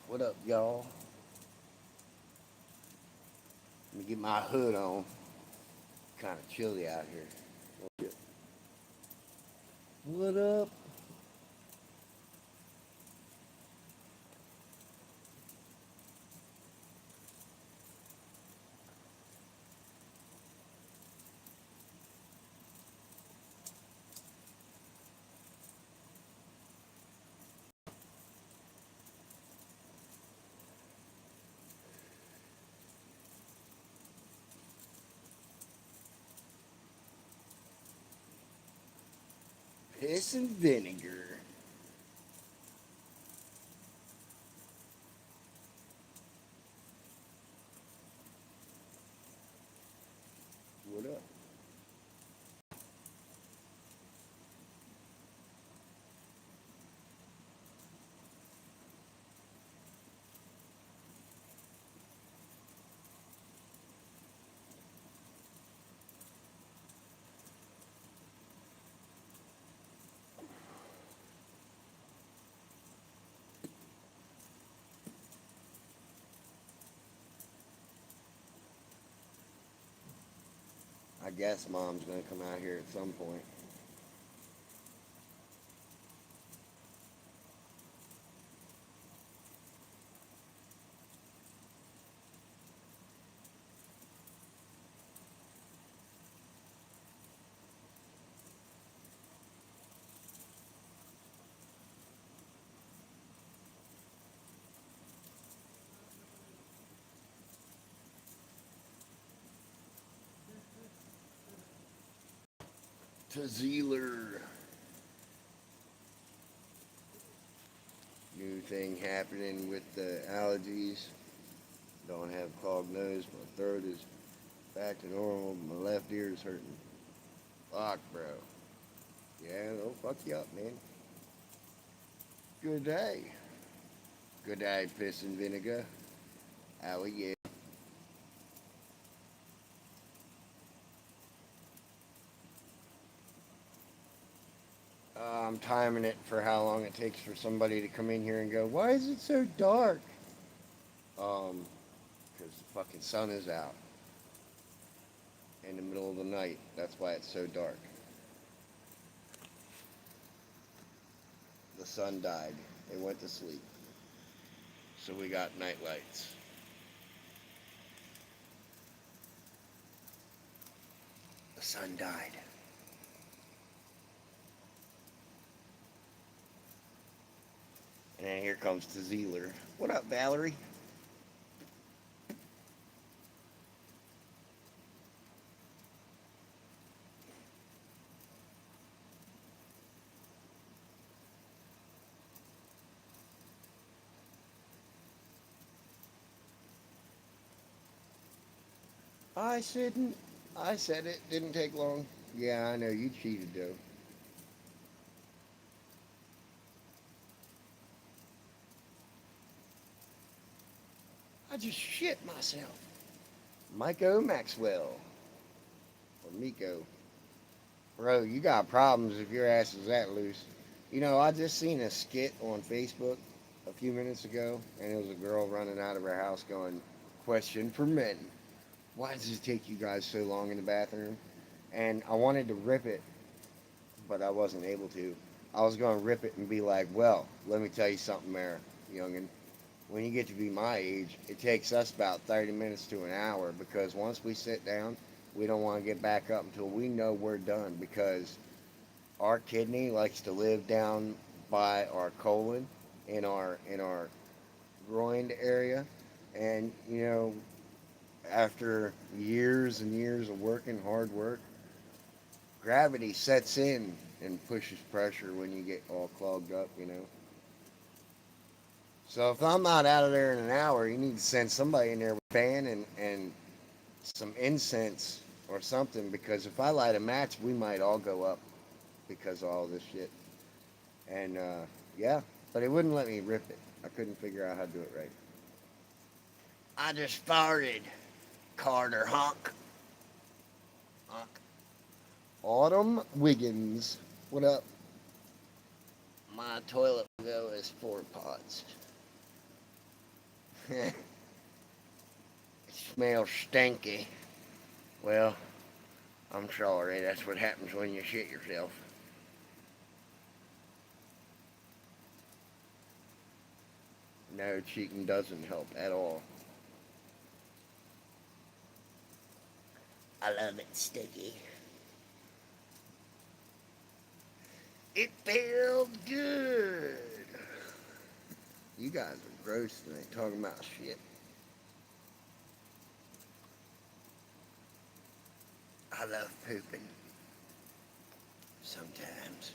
What up, y'all? Let me get my hood on. Kind of chilly out here. What up? Piss and vinegar. What up? I guess mom's gonna come out here at some point. To Zeeler. New thing happening with the allergies. Don't have clogged nose. My throat is back to normal. My left ear is hurting. Fuck, bro. Yeah, they'll fuck you up, man. Good day. Good day, piss and vinegar. How are you? I'm timing it for how long it takes for somebody to come in here and go, why is it so dark? Because the fucking sun is out in the middle of the night. That's why it's so dark. The sun died. They went to sleep. So we got night lights. The sun died. And then here comes the Zeeler. What up, Valerie? I shouldn't. I said it. Didn't take long. Yeah, I know. You cheated, though. I just shit myself. Miko Maxwell. Or Miko. Bro, you got problems if your ass is that loose. You know, I just seen a skit on Facebook a few minutes ago, and it was a girl running out of her house going, question for men. Why does it take you guys so long in the bathroom? And I wanted to rip it, but I wasn't able to. I was going to rip it and be like, well, let me tell you something there, youngin'. When you get to be my age, it takes us about 30 minutes to an hour because once we sit down, we don't want to get back up until we know we're done because our kidney likes to live down by our colon in our groin area, and after years and years of working hard work, gravity sets in and pushes pressure when you get all clogged up. So if I'm not out of there in an hour, you need to send somebody in there with a fan and some incense or something because if I light a match, we might all go up because of all this shit. And yeah, but it wouldn't let me rip it. I couldn't figure out how to do it right. I just farted, Carter honk. Honk. Autumn Wiggins. What up? My toilet logo is 4 pots. It smells stinky. Well, I'm sorry. That's what happens when you shit yourself. No, cheating doesn't help at all. I love it sticky. It feels good. You guys are gross tonight, talking about shit. I love pooping. Sometimes.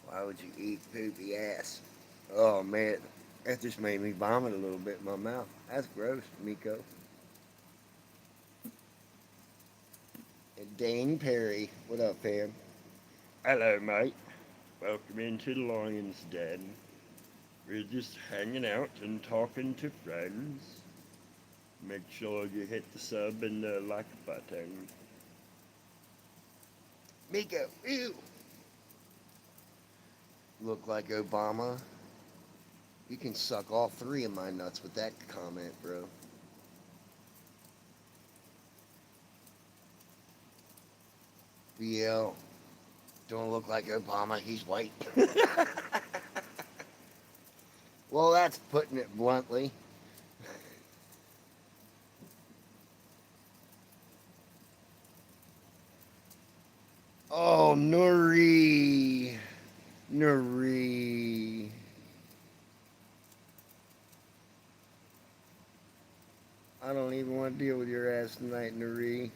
Why would you eat poopy ass? Oh man, that just made me vomit a little bit in my mouth. That's gross, Miko. And Dane Perry, what up, fam? Hello, mate. Welcome into the Lion's Den. We're just hanging out and talking to friends. Make sure you hit the sub and the like button. Miko, ew! Look like Obama. You can suck all three of my nuts with that comment, bro. BL, don't look like Obama. He's white. Well, that's putting it bluntly. Oh, Nuri. Nuri. I don't even want to deal with your ass tonight, Nuri.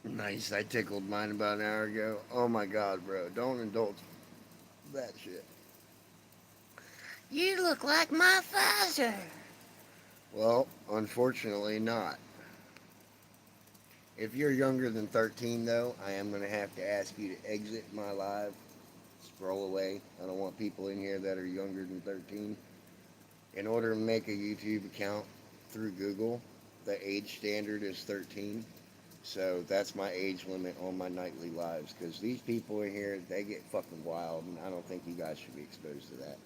Nice. I tickled mine about an hour ago. Oh my god, bro. Don't indulge that shit. You look like my father. Well, unfortunately not. If you're younger than 13, though, I am going to have to ask you to exit my live. Scroll away. I don't want people in here that are younger than 13. In order to make a YouTube account through Google, the age standard is 13. So that's my age limit on my nightly lives. Because these people in here, they get fucking wild, and I don't think you guys should be exposed to that.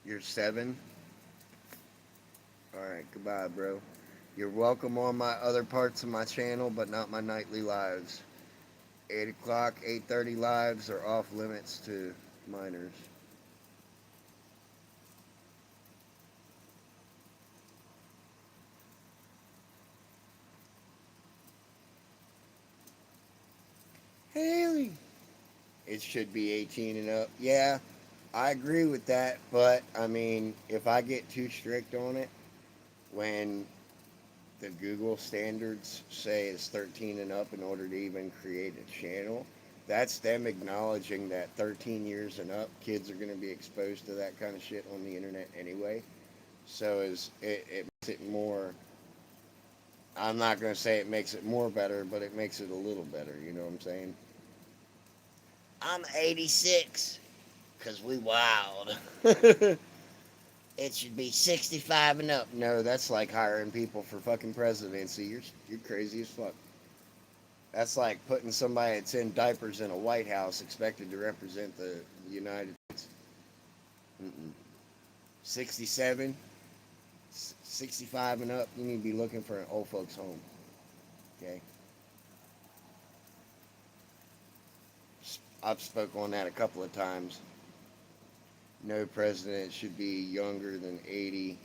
You're 7? Alright, goodbye, bro. You're welcome on my other parts of my channel, but not my nightly lives. 8 o'clock, 8:30 lives are off limits to minors. Haley. It should be 18 and up. Yeah, I agree with that, but I mean, if I get too strict on it, when the Google standards say it's 13 and up in order to even create a channel, that's them acknowledging that 13 years and up, kids are going to be exposed to that kind of shit on the internet anyway. So it makes it more. I'm not going to say it makes it more better, but it makes it a little better. You know what I'm saying? I'm 86 because we wild. It should be 65 and up. No, that's like hiring people for fucking presidency. You're crazy as fuck. That's like putting somebody that's in diapers in a White House expected to represent the United States. Mm-mm. 67, 65 and up, you need to be looking for an old folks home. Okay? I've spoke on that a couple of times. No president should be younger than 80.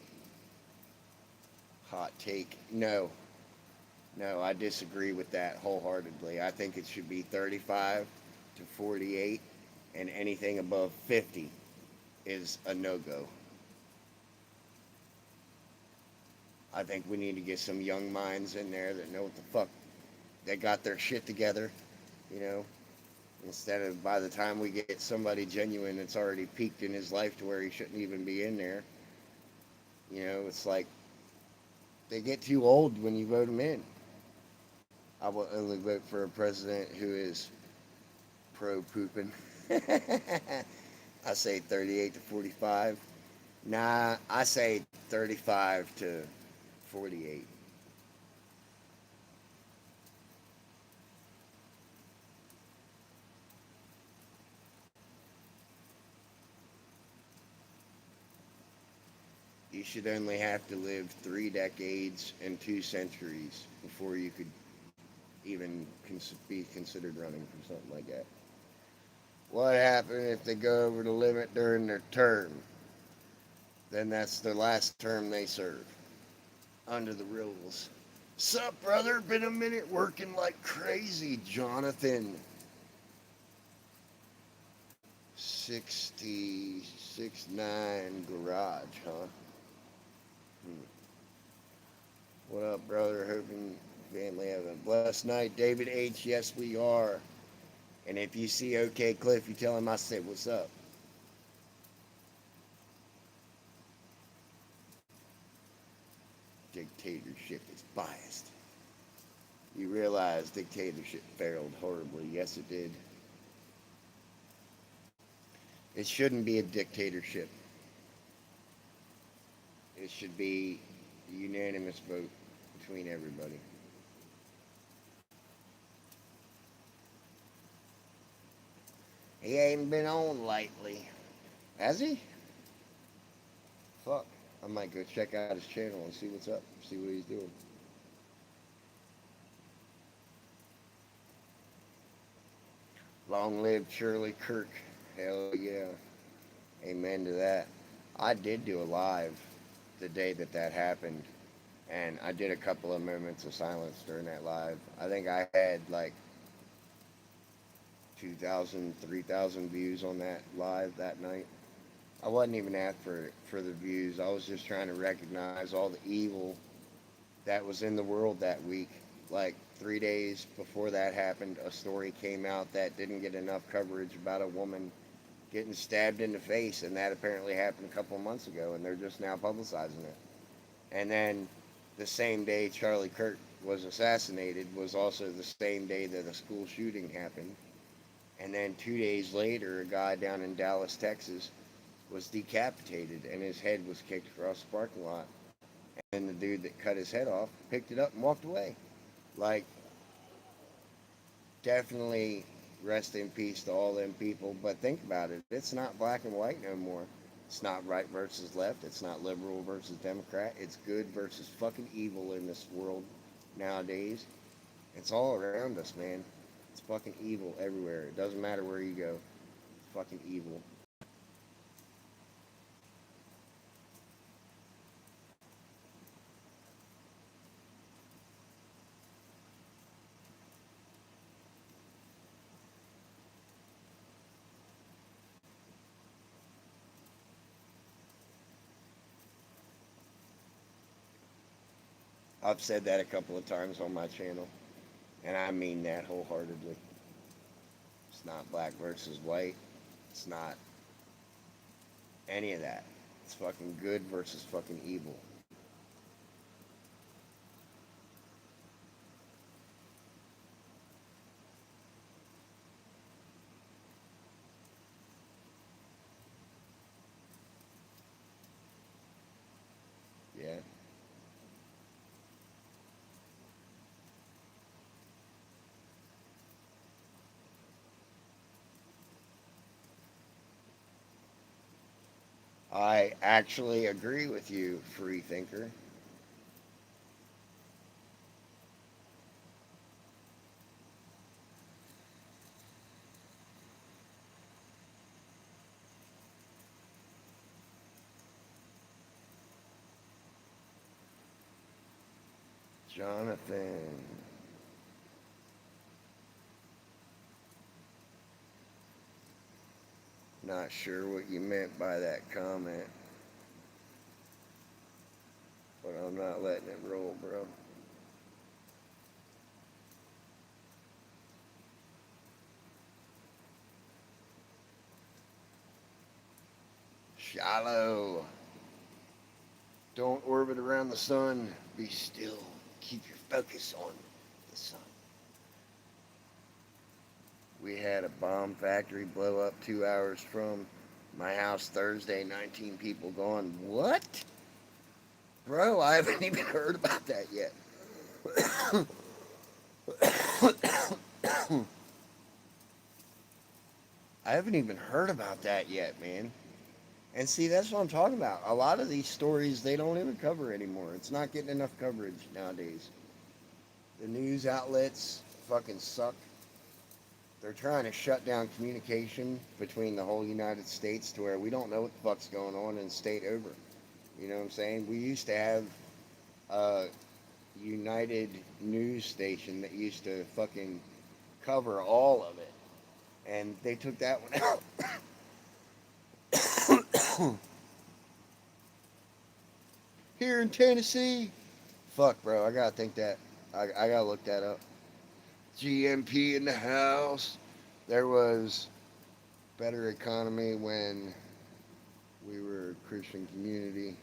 Hot take. No, no, I disagree with that wholeheartedly. I think it should be 35 to 48, and anything above 50 is a no go. I think we need to get some young minds in there that know what the fuck. They got their shit together, you know, instead of by the time we get somebody genuine that's already peaked in his life to where he shouldn't even be in there. You know, it's like they get too old when you vote them in. I will only vote for a president who is pro pooping. I say 38 to 45. Nah, I say 35 to 48. You should only have to live 3 decades and 2 centuries before you could even be considered running for something like that. What happens if they go over the limit during their term? Then that's the last term they serve under the rules. Sup, brother? Been a minute working like crazy, Jonathan. 66.9 garage, huh? Hmm. What up, brother? Hoping family have a blessed night. David H., yes, we are. And if you see OK Cliff, you tell him I said, what's up? Dictatorship is biased. You realize dictatorship failed horribly. Yes, it did. It shouldn't be a dictatorship. It should be a unanimous vote between everybody. He ain't been on lately. Has he? Fuck. I might go check out his channel and see what's up, see what he's doing. Long live Shirley Kirk. Hell yeah. Amen to that. I did do a live the day that that happened, and I did a couple of moments of silence during that live. I think I had like 2,000, 3,000 views on that live that night. I wasn't even for the views. I was just trying to recognize all the evil that was in the world that week. Like 3 days before that happened, a story came out that didn't get enough coverage about a woman getting stabbed in the face, and that apparently happened a couple of months ago, and they're just now publicizing it. And then the same day Charlie Kirk was assassinated was also the same day that a school shooting happened. And then 2 days later, a guy down in Dallas, Texas, was decapitated, and his head was kicked across the parking lot. And the dude that cut his head off picked it up and walked away. Like, definitely rest in peace to all them people. But think about it, it's not black and white no more. It's not right versus left. It's not liberal versus Democrat. It's good versus fucking evil in this world nowadays. It's all around us, man. It's fucking evil everywhere. It doesn't matter where you go. It's fucking evil. I've said that a couple of times on my channel, and I mean that wholeheartedly. It's not black versus white. It's not any of that. It's fucking good versus fucking evil. Yeah. I actually agree with you, free thinker. Jonathan. Not sure what you meant by that comment, but I'm not letting it roll, bro. Shallow. Don't orbit around the sun. Be still. Keep your focus on the sun. We had a bomb factory blow up 2 hours from my house Thursday, 19 people gone. What? Bro, I haven't even heard about that yet. I haven't even heard about that yet, man. And see, that's what I'm talking about. A lot of these stories they don't even cover anymore. It's not getting enough coverage nowadays. The news outlets fucking suck. They're trying to shut down communication between the whole United States to where we don't know what the fuck's going on in state over. You know what I'm saying? We used to have a United news station that used to fucking cover all of it. And they took that one out. Here in Tennessee. Fuck, bro. I gotta think that. I gotta look that up. GMP in the house. There was better economy when we were a Christian community.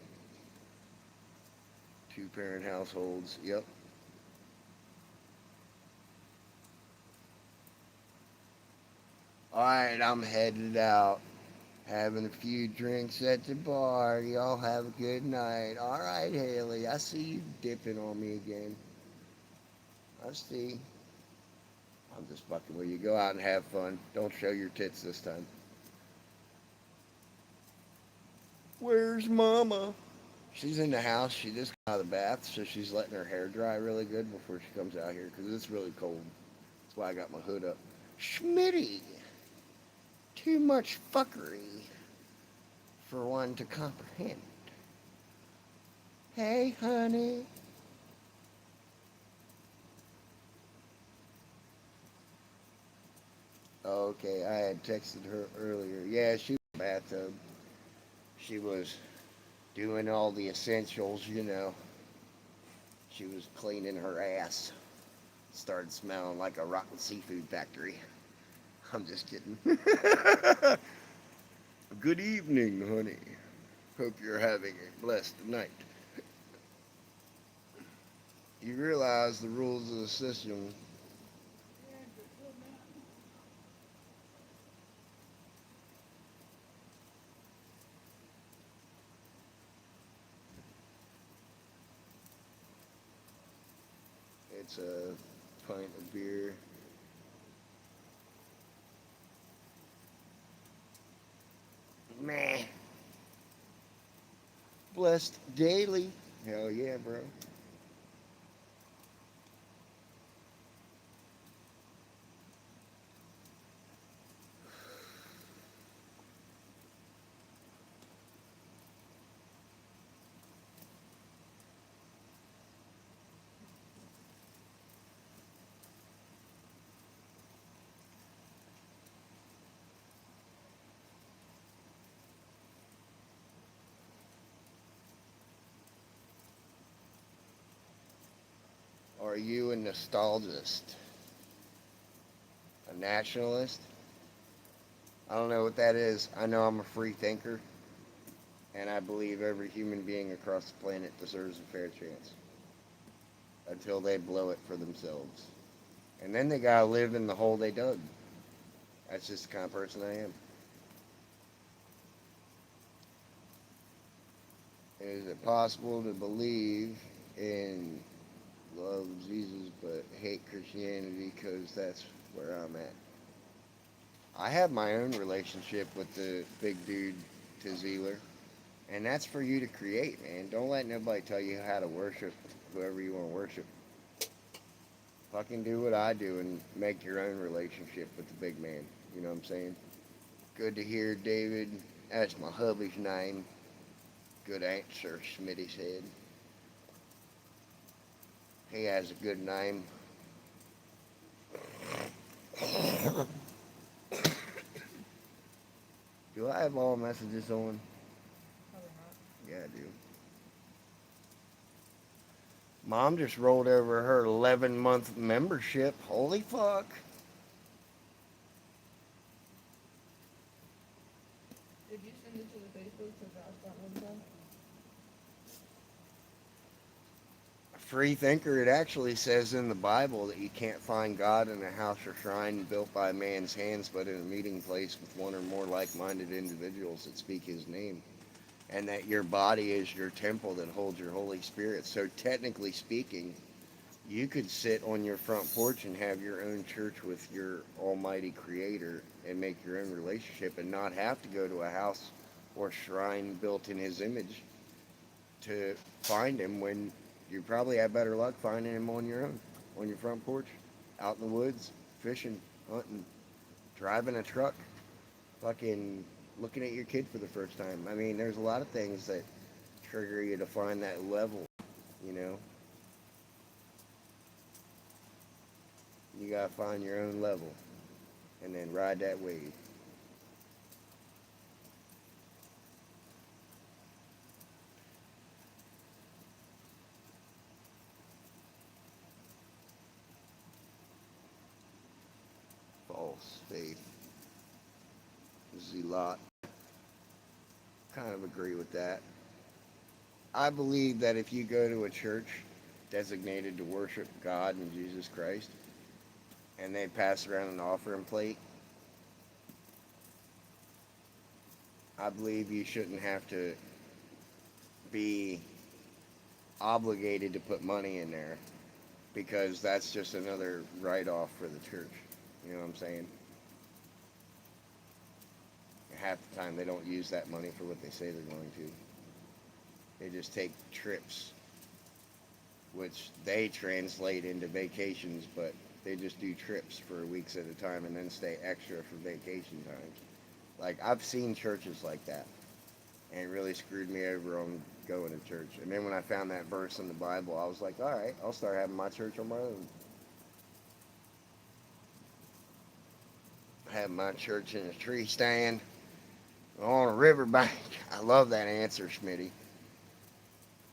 Two-parent households. Yep. All right, I'm headed out. Having a few drinks at the bar. Y'all have a good night. All right, Haley. I see you dipping on me again. I see. I'm just fucking with you. Go out and have fun. Don't show your tits this time. Where's Mama? She's in the house. She just got out of the bath, so she's letting her hair dry really good before she comes out here because it's really cold. That's why I got my hood up. Schmitty! Too much fuckery for one to comprehend. Hey, honey. Okay, I had texted her earlier. Yeah, she was in the bathtub. She was doing all the essentials, you know. She was cleaning her ass. Started smelling like a rotten seafood factory. I'm just kidding. Good evening, honey. Hope you're having a blessed night. You realize the rules of the system. It's a pint of beer. Meh. Blessed daily. Hell yeah, bro. Are you a nostalgist? A nationalist? I don't know what that is. I know I'm a free thinker, and I believe every human being across the planet deserves a fair chance until they blow it for themselves. And then they gotta live in the hole they dug. That's just the kind of person I am. Is it possible to believe in love Jesus but hate Christianity because that's where I'm at? I have my own relationship with the big dude to Zealer, and that's for you to create, man. Don't let nobody tell you how to worship whoever you want to worship. Fucking do what I do and make your own relationship with the big man. You know what I'm saying? Good to hear, David. That's my hubby's name. Good answer, Smitty said. He has a good name. Do I have all messages on? Yeah, I do. Mom just rolled over her 11-month membership. Holy fuck. Did you send it to the Facebook so Josh got notified? free thinker, it actually says in the Bible that you can't find God in a house or shrine built by man's hands, but in a meeting place with one or more like minded individuals that speak his name. And that your body is your temple that holds your Holy Spirit. So, technically speaking, you could sit on your front porch and have your own church with your almighty creator and make your own relationship and not have to go to a house or shrine built in his image to find him, when you probably have better luck finding him on your own, on your front porch, out in the woods, fishing, hunting, driving a truck, fucking looking at your kid for the first time. I mean, there's a lot of things that trigger you to find that level, you know? You gotta find your own level and then ride that wave. False faith. Zealot. Kind of agree with that. I believe that if you go to a church designated to worship God and Jesus Christ, and they pass around an offering plate, I believe you shouldn't have to be obligated to put money in there, because that's just another write-off for the church. You know what I'm saying? Half the time they don't use that money for what they say they're going to. They just take trips, which they translate into vacations, but they just do trips for weeks at a time and then stay extra for vacation times. Like, I've seen churches like that, and it really screwed me over on going to church. And then when I found that verse in the Bible, I was like, all right, I'll start having my church on my own. Have my church in a tree stand on a riverbank. I love that answer, Schmitty.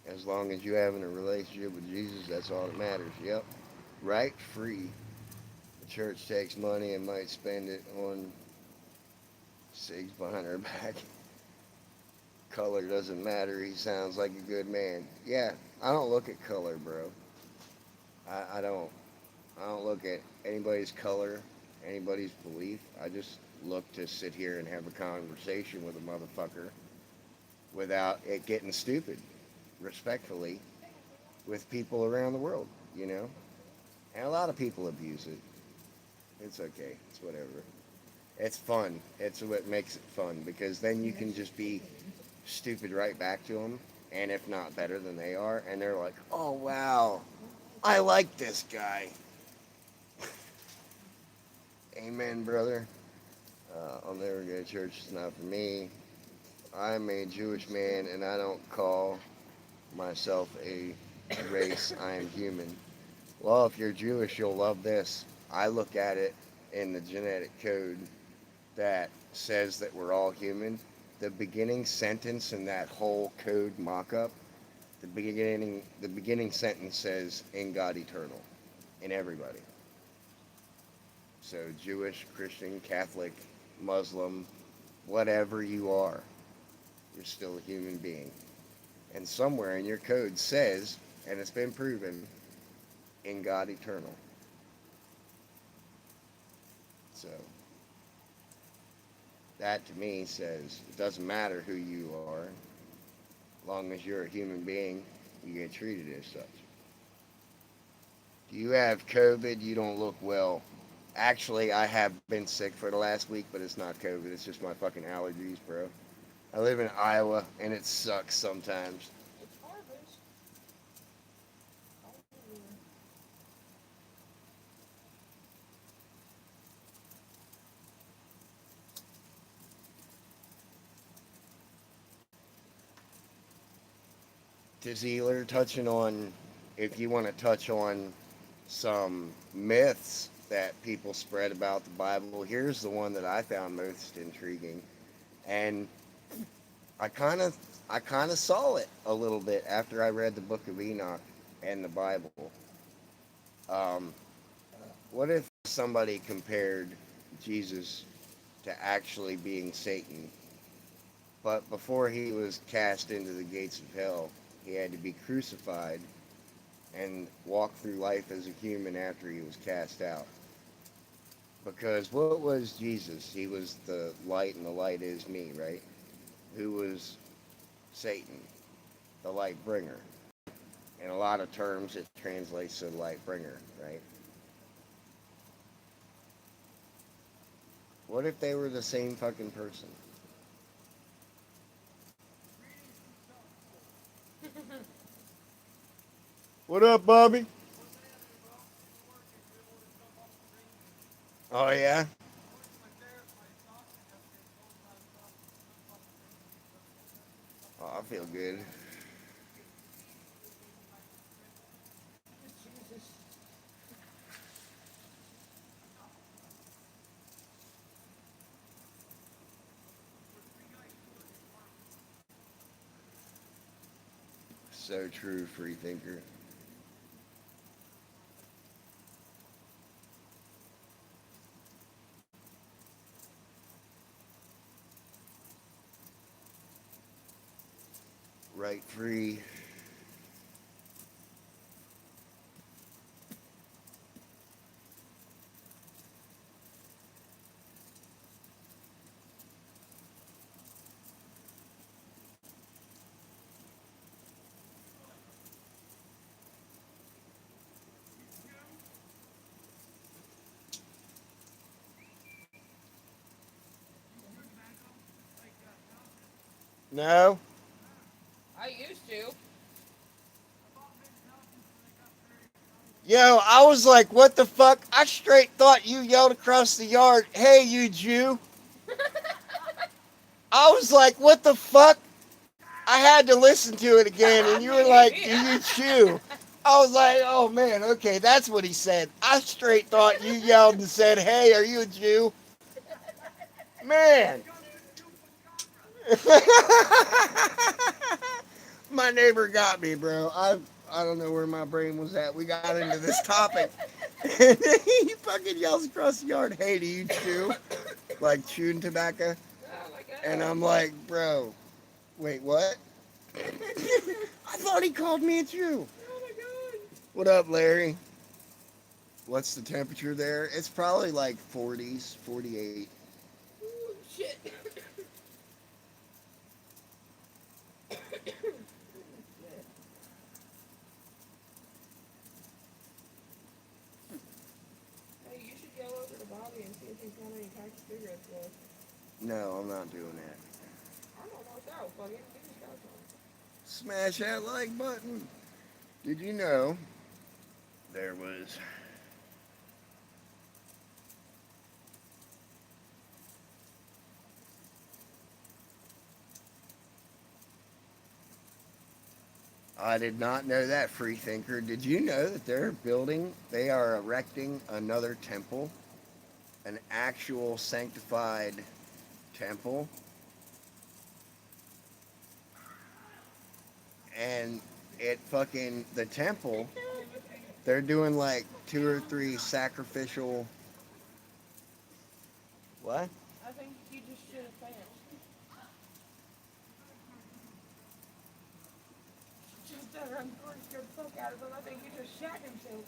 As long as you're having a relationship with Jesus, that's all that matters. Yep. Right free. The church takes money and might spend it on cigs behind her back. Color doesn't matter. He sounds like a good man. Yeah, I don't look at color, bro. I don't. I don't look at anybody's color, anybody's belief. I just look to sit here and have a conversation with a motherfucker without it getting stupid, respectfully, with people around the world, you know? And a lot of people abuse it. It's okay. It's whatever. It's fun. It's what makes it fun, because then you can just be stupid right back to them, and if not better than they are, and they're like, oh, wow, I like this guy. Amen, brother. I'll never go to church. It's not for me. I'm a Jewish man, and I don't call myself a race. I am human. Well, if you're Jewish, you'll love this. I look at it in the genetic code that says that we're all human. The beginning sentence in that whole code mock-up, the beginning sentence says, "In God eternal," in everybody. So Jewish, Christian, Catholic, Muslim, whatever you are, you're still a human being. And somewhere in your code says, and it's been proven, in God eternal. So that to me says it doesn't matter who you are, as long as you're a human being, you get treated as such. Do you have COVID? You don't look well. Actually, I have been sick for the last week, but it's not COVID. It's just my fucking allergies, bro. I live in Iowa, and it sucks sometimes. It's harvest. Oh, To Zealer, touching on, if you want to touch on some myths that people spread about the Bible, here's the one that I found most intriguing, and I kind of I kind of saw it a little bit after I read the Book of Enoch and the Bible. Um, what if somebody compared Jesus to actually being Satan, but before he was cast into the gates of hell, he had to be crucified and walk through life as a human after he was cast out. Because what was Jesus? He was the light, and the light is me, right? Who was Satan? The light bringer. In a lot of terms, it translates to light bringer, right? What if they were the same fucking person? What up, Bobby? Oh, yeah? Oh, I feel good. Jesus. So true, free thinker. Right free. No? I used to. Yo, I was like, what the fuck? I straight thought you yelled across the yard, hey, you Jew. I was like, what the fuck? I had to listen to it again, and you were like, do you chew? I was like, oh man, okay, that's what he said. I straight thought you yelled and said, hey, are you a Jew? Man. My neighbor got me, bro. I don't know where my brain was at. We got into this topic. And he fucking yells across the yard, hey, do you chew? Like chewing tobacco? Oh my god. And I'm like, bro, wait, what? I thought he called me a Jew. Oh my god. What up, Larry? What's the temperature there? It's probably like 40s, 48. Ooh, shit. Hey, you should go over to Bobby and see if he's got any packed cigarettes left. No, I'm not doing that. I'm almost out, buddy. Give me got some. Smash that like button. Did you know there was I did not know that, free thinker. Did you know that they are erecting another temple? An actual sanctified temple? And the temple, they're doing like 2 or 3 sacrificial. What? I think you just should have finished. Just done uncorked the fuck out of him. I think he just shot himself.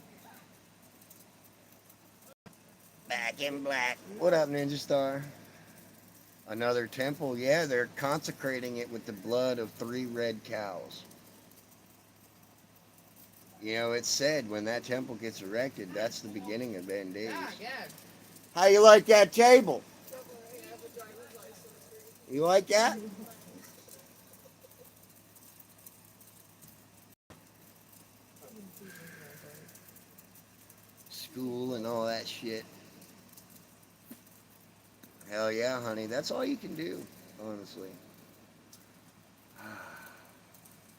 Back in black. What up, Ninja Star? Another temple, yeah, they're consecrating it with the blood of 3 red cows. You know, it's said when that temple gets erected, that's the beginning of end days. Ah, God. How you like that table? You like that? School and all that shit. Hell yeah, honey. That's all you can do, honestly.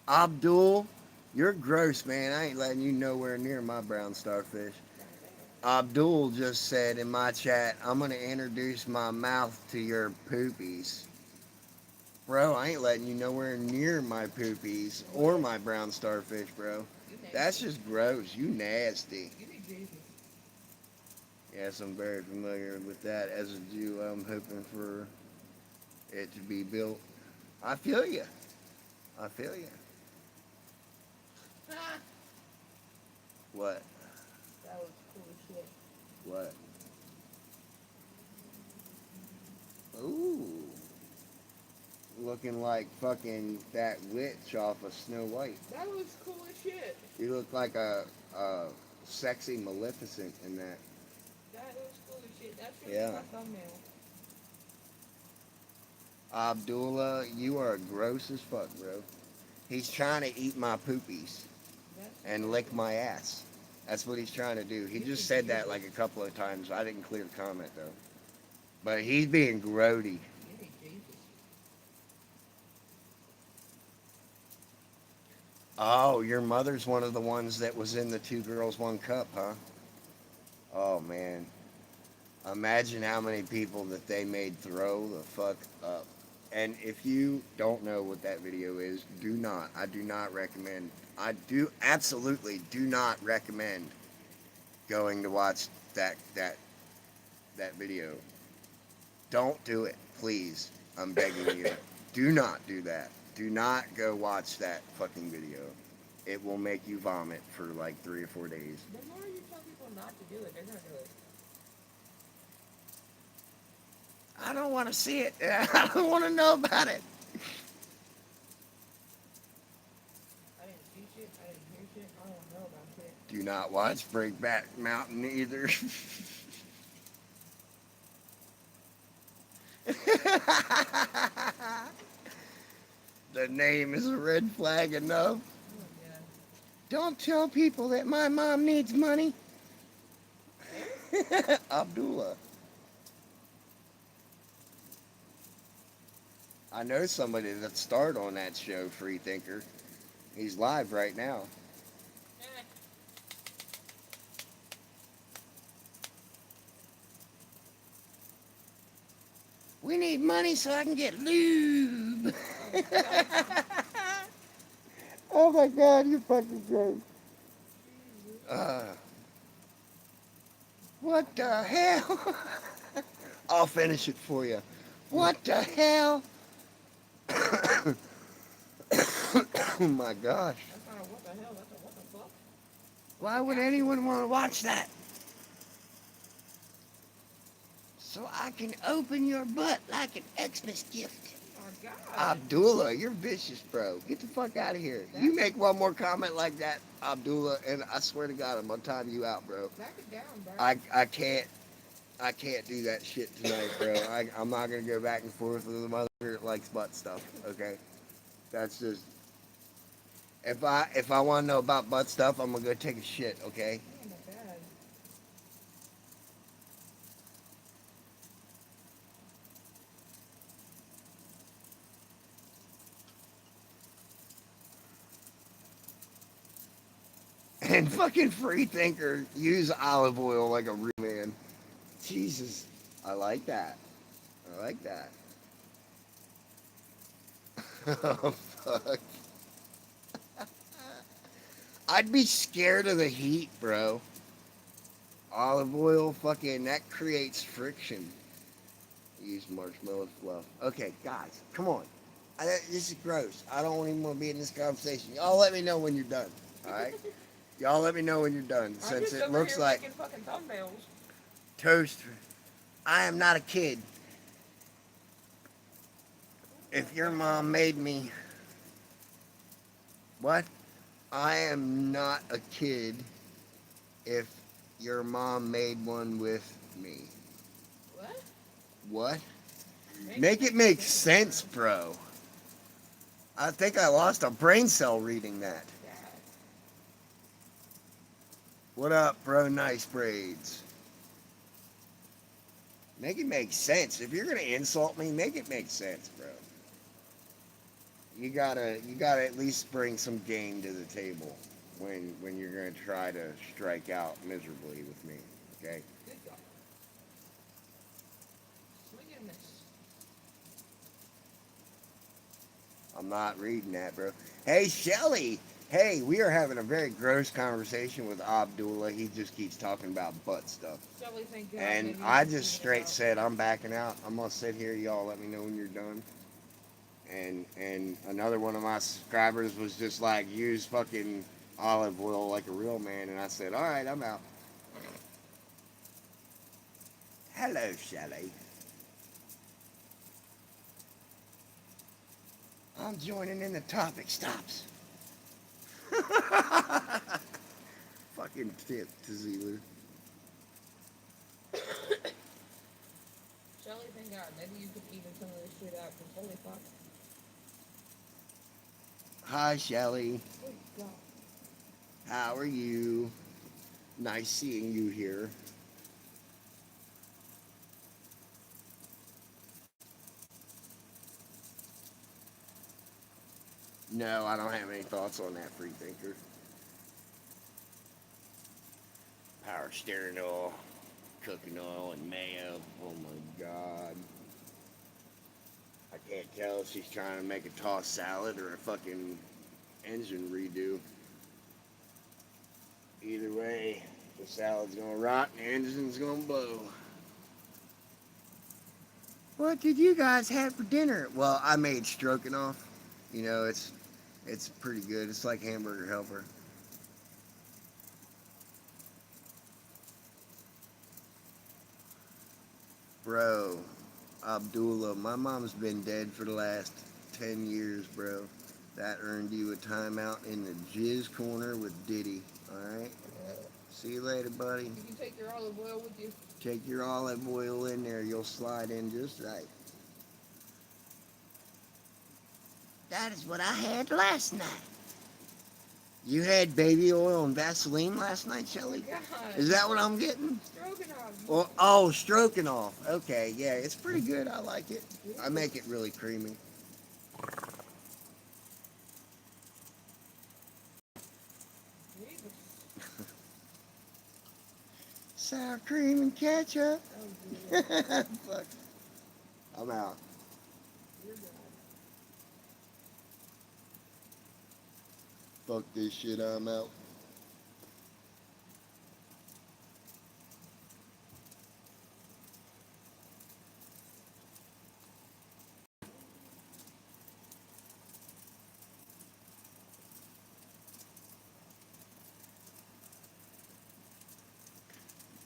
Abdul, you're gross, man. I ain't letting you nowhere near my brown starfish. Abdul just said in my chat, I'm going to introduce my mouth to your poopies. Bro, I ain't letting you nowhere near my poopies or my brown starfish, bro. That's just gross. You nasty. You need Jesus. Yes, I'm very familiar with that. As a Jew, I'm hoping for it to be built. I feel you. I feel you. Ah, What? That was cool as shit. What? Ooh. Looking like fucking that witch off of Snow White. That was cool as shit. You look like a sexy Maleficent in that. That was cool as shit. That should Yeah. be my thumbnail. Abdullah, you are gross as fuck, bro. He's trying to eat my poopies That's and lick my ass. That's what he's trying to do. He just said that like a couple of times. I didn't clear the comment though. But he's being grody. Hey, Jesus. Oh, your mother's one of the ones that was in the Two Girls, One Cup, huh? Oh, man. Imagine how many people that they made throw the fuck up. And if you don't know what that video is, I do not recommend, absolutely do not recommend going to watch that video. Don't do it, please. I'm begging you. Do not do that. Do not go watch that fucking video. It will make you vomit for like 3 or 4 days. The more you tell people not to do it, they're gonna do it. I don't want to see it. I don't want to know about it. I didn't see shit. I didn't hear shit. I don't know about shit. Do not watch Breakback Mountain either. The name is a red flag enough. Oh, yeah. Don't tell people that my mom needs money. Abdullah. I know somebody that starred on that show, Freethinker. He's live right now. Eh. We need money so I can get lube. Oh my God, you're fucking great. What the hell? I'll finish it for you. What the hell? Oh my gosh. That's not a what the hell. That's a what the fuck. Why would anyone want to watch that? So I can open your butt like an Xmas gift. Oh, God. Abdullah, you're vicious, bro. Get the fuck out of here. You make one more comment like that, Abdullah, and I swear to God, I'm gonna time you out, bro. Back it down, bro. I can't do that shit tonight, bro. I'm not gonna go back and forth with the mother that likes butt stuff. Okay, that's just if I want to know about butt stuff, I'm gonna go take a shit. Okay. Oh, my bad. And fucking Freethinker, use olive oil like a real man. Jesus, I like that. I like that. Oh, fuck. I'd be scared of the heat, bro. Olive oil, fucking, that creates friction. Use marshmallow fluff. Okay, guys, come on. This is gross. I don't even want to be in this conversation. Y'all let me know when you're done, alright? Y'all let me know when you're done, I'm since just it over looks here like making fucking thumbnails. toast. I am not a kid. If your mom made me... What? I am not a kid if your mom made one with me. What? What? Make it make sense, bro. I think I lost a brain cell reading that. Yeah. What up, bro? Nice braids. Make it make sense. If you're gonna insult me, make it make sense, bro. You gotta at least bring some game to the table when you're gonna try to strike out miserably with me. Okay? Good God. Swing and miss. I'm not reading that, bro. Hey, Shelly. Hey, we are having a very gross conversation with Abdullah. He just keeps talking about butt stuff. Shelly, thank God. And maybe I you just can straight figure said, I'm backing out. I'm going to sit here. Y'all let me know when you're done. And another one of my subscribers was just like, use fucking olive oil like a real man, and I said, "All right, I'm out." Hello, Shelly. I'm joining in the topic stops. Fucking tip to Zelu. Shelly, thank God. Maybe you could even some of this shit out because holy fuck. Hi, Shelly. Good God. How are you? Nice seeing you here. No, I don't have any thoughts on that free thinker. Power steering oil, cooking oil, and mayo. Oh my god. I can't tell if she's trying to make a tossed salad or a fucking engine redo. Either way, the salad's gonna rot and the engine's gonna blow. What did you guys have for dinner? Well, I made stroganoff. You know, it's pretty good. It's like Hamburger Helper. Bro, Abdullah, my mom's been dead for the last 10 years, bro. That earned you a timeout in the jizz corner with Diddy. Alright? See you later, buddy. You can take your olive oil with you. Take your olive oil in there. You'll slide in just right. That is what I had last night. You had baby oil and Vaseline last night, Shelly? Oh my God. Is that what I'm getting? Stroganoff. Well, oh, stroking off. Okay, yeah, it's pretty good. I like it. I make it really creamy. Jesus. Sour cream and ketchup. Oh, dear. Fuck. I'm out. Dear God. Fuck this shit. I'm out.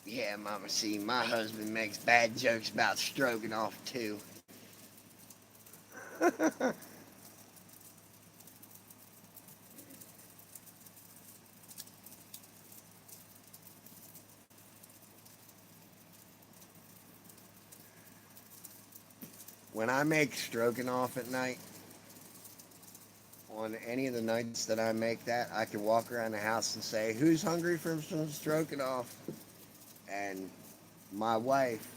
Yeah, Mama, see, my husband makes bad jokes about stroganoff, too. When I make stroganoff at night, on any of the nights that I make that, I can walk around the house and say, "Who's hungry for some stroganoff?" And my wife,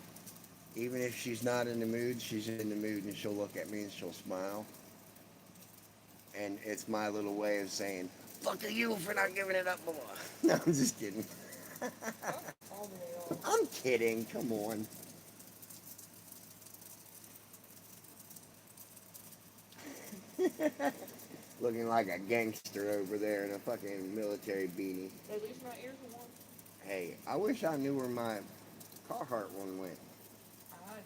even if she's not in the mood, she's in the mood, and she'll look at me and she'll smile. And it's my little way of saying, "Fuck are you for not giving it up more?" No, I'm just kidding. All the way off. I'm kidding. Come on. Looking like a gangster over there in a fucking military beanie. At least my ears are warm. Hey, I wish I knew where my Carhartt one went. I'd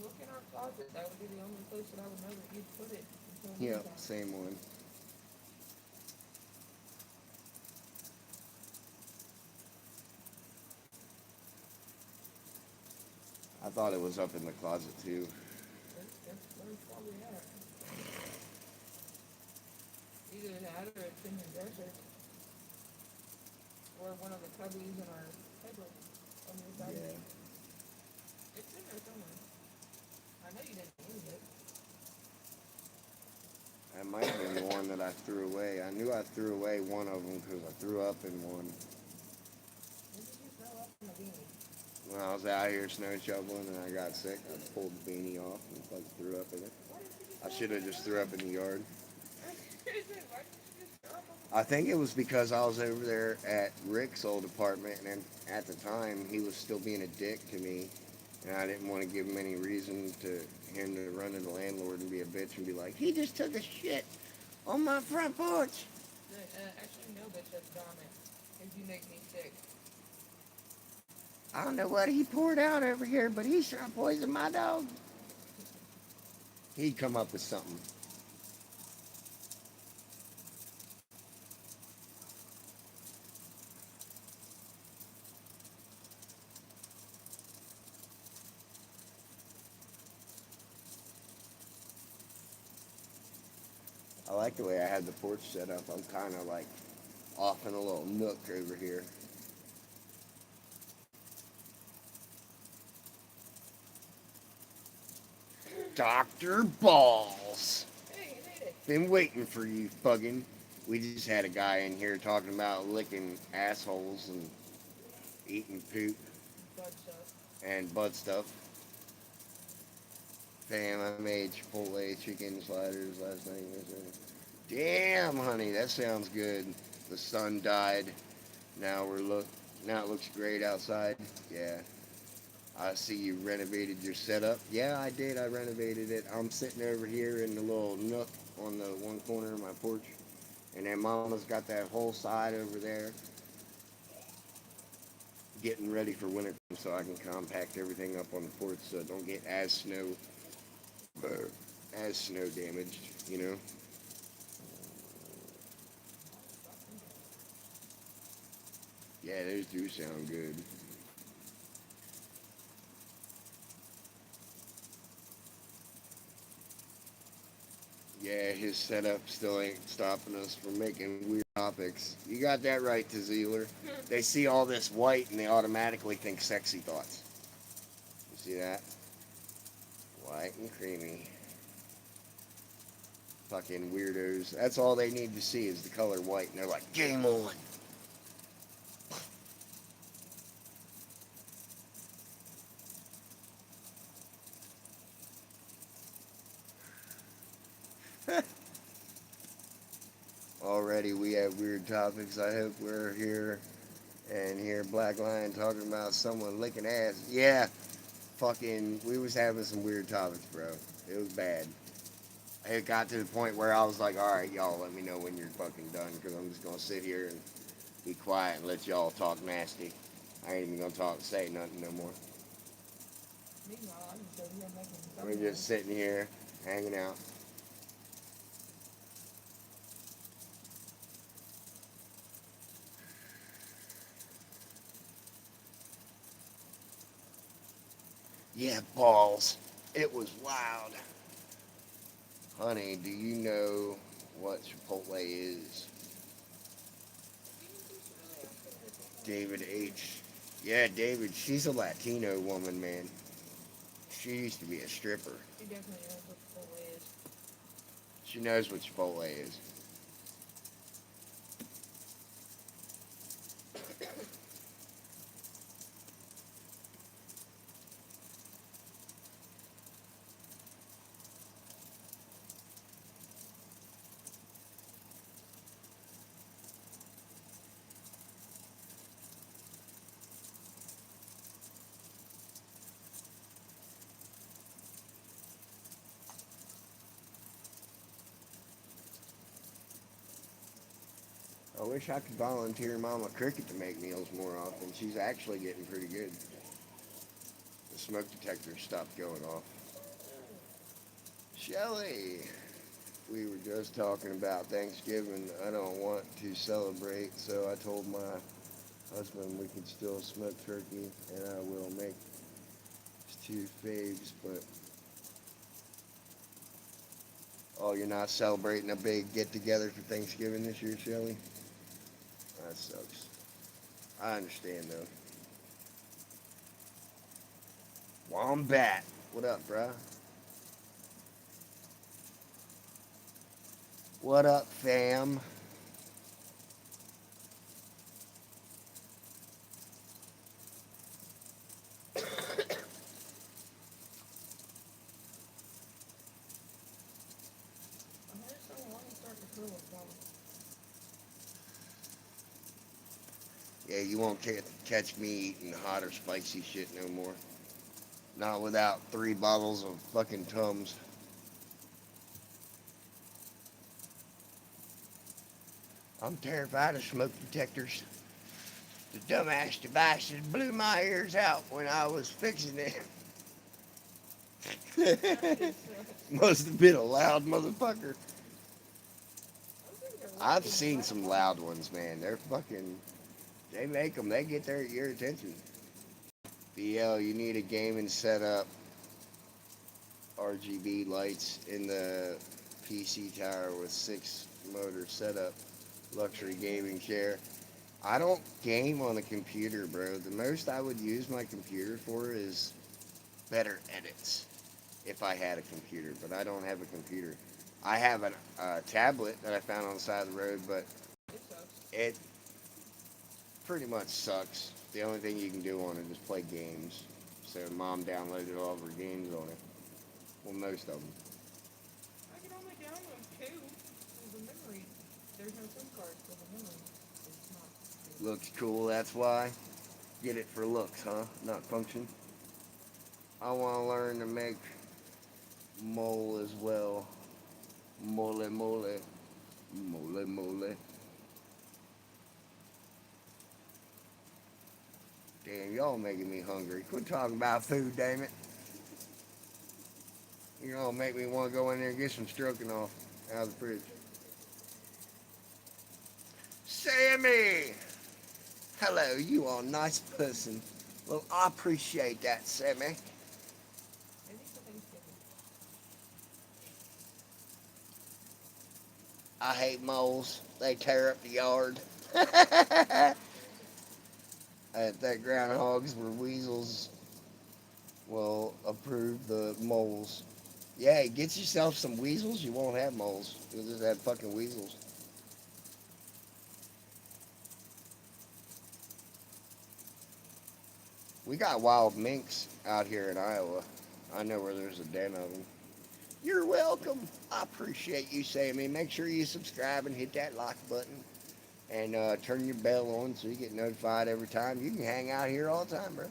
look in our closet. That would be the only place that I would know that you'd put it. Until Yep, noontime. same one. I thought it was up in the closet too. That's where it's probably at. Either that or it's in your dresser. Or one of the cubbies in our bedroom on your side. Yeah. It's in there somewhere. I know you didn't use it. That might have been the one that I threw away. I knew I threw away one of them because I threw up in one. When did you throw up in the beanie? When I was out here snow shoveling and I got sick, I pulled the beanie off and like threw up in it. Why did you just I should have just threw up in the yard. Why did you just throw up on the I think it was because I was over there at Rick's old apartment, and at the time he was still being a dick to me, and I didn't want to give him any reason to him to run to the landlord and be a bitch and be like, "He just took a shit on my front porch." Actually, no, bitch, that's dominant. Because you make me sick. I don't know what he poured out over here, but he's trying to poison my dog. He'd come up with something. I like the way I had the porch set up. I'm kind of like off in a little nook over here. Dr. Balls. Hey, you made it. Been waiting for you, fucking. We just had a guy in here talking about licking assholes and eating poop Bud stuff. and butt stuff. Damn, I made Chipotle chicken sliders last night. Damn, honey, that sounds good. The sun died. Now we're look. Now it looks great outside. Yeah. I see you renovated your setup. Yeah, I did. I renovated it. I'm sitting over here in the little nook on the one corner of my porch. And then Mama's got that whole side over there getting ready for winter so I can compact everything up on the porch so it don't get as snow damaged, you know? Yeah, those do sound good. Yeah, his setup still ain't stopping us from making weird topics. You got that right, Tazeeler. They see all this white and they automatically think sexy thoughts. You see that? White and creamy. Fucking weirdos. That's all they need to see is the color white, and they're like, game on. Already we have weird topics. I hope we're here and hear Black Lion talking about someone licking ass. Yeah, fucking, we was having some weird topics, bro. It was bad. It got to the point where I was like, all right, y'all, let me know when you're fucking done, because I'm just going to sit here and be quiet and let y'all talk nasty. I ain't even going to say nothing no more. Meanwhile, I'm just over here making We're thumbnails. just sitting here, hanging out. Yeah, balls. It was loud. Honey, do you know what Chipotle is? David H. Yeah, David, she's a Latino woman, man. She used to be a stripper. She definitely knows what Chipotle is. She knows what Chipotle is. I wish I could volunteer Mama Cricket to make meals more often. She's actually getting pretty good. The smoke detector stopped going off. Shelly, we were just talking about Thanksgiving. I don't want to celebrate, so I told my husband we could still smoke turkey, and I will make two faves, but oh, you're not celebrating a big get-together for Thanksgiving this year, Shelly? That sucks. I understand, though. Wombat. What up, bruh? What up, fam? I'm headed somewhere. Let me start to cool it down. Yeah, you won't catch me eating hot or spicy shit no more. Not without 3 bottles of fucking Tums. I'm terrified of smoke detectors. The dumbass devices blew my ears out when I was fixing it. Must have been a loud motherfucker. I've seen some loud ones, man. They're fucking. They make them. They get your attention. BL, you need a gaming setup. RGB lights in the PC tower with 6 motor setup, luxury gaming chair. I don't game on a computer, bro. The most I would use my computer for is better edits if I had a computer, but I don't have a computer. I have a tablet that I found on the side of the road, but It sucks. it pretty much sucks. The only thing you can do on it is play games. So mom downloaded all of her games on it. Well, most of them. I can only download 2 for the memory. There's no SIM card for the memory. It's not good. Looks cool, that's why. Get it for looks, huh? Not function. I want to learn to make mole as well. Mole, mole. Mole, mole. Damn, y'all making me hungry. Quit talking about food, damn it. You're gonna make me want to go in there and get some stroganoff out of the fridge. Sammy! Hello, you are a nice person. Well, I appreciate that, Sammy. Maybe for Thanksgiving. I hate moles. They tear up the yard. I think groundhogs were weasels. Well, approve the moles. Yeah, get yourself some weasels. You won't have moles. You'll just have fucking weasels. We got wild minks out here in Iowa. I know where there's a den of them. You're welcome. I appreciate you, Sammy. Make sure you subscribe and hit that like button. And turn your bell on so you get notified every time. You can hang out here all the time, bro.